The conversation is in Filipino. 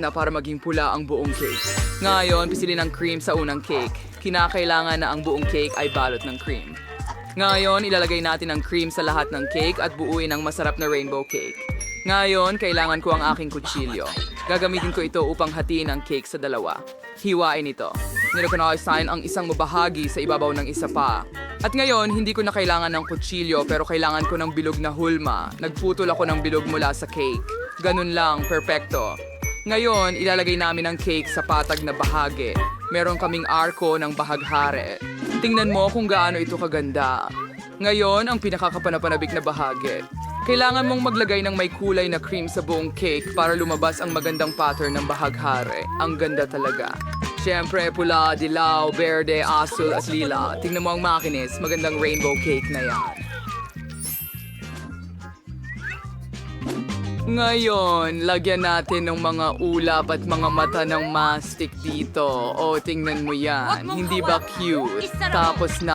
na para maging pula ang buong cake. Ngayon, pisilin ang cream sa unang cake. Kinakailangan na ang buong cake ay balot ng cream. Ngayon, ilalagay natin ang cream sa lahat ng cake at buuin ang masarap na rainbow cake. Ngayon, kailangan ko ang aking kutsilyo. Gagamitin ko ito upang hatiin ang cake sa dalawa. Hiwain ito. Nireconnoissin ang isang mabahagi sa ibabaw ng isa pa. At ngayon, hindi ko na kailangan ng kutsilyo pero kailangan ko ng bilog na hulma. Nagputol ako ng bilog mula sa cake. Ganun lang, perpekto. Ngayon, ilalagay namin ang cake sa patag na bahagi. Meron kaming arko ng bahaghari. Tingnan mo kung gaano ito kaganda. Ngayon, ang pinakakapanapanabik na bahagi. Kailangan mong maglagay ng may kulay na cream sa buong cake para lumabas ang magandang pattern ng bahaghari. Ang ganda talaga. Siyempre, pula, dilaw, berde, asul at lila. Tingnan mo ang makinis, magandang rainbow cake na yan. Ngayon, lagyan natin ng mga ulap at mga mata ng mastic dito. O, tingnan mo yan. Hindi ba cute? Tapos na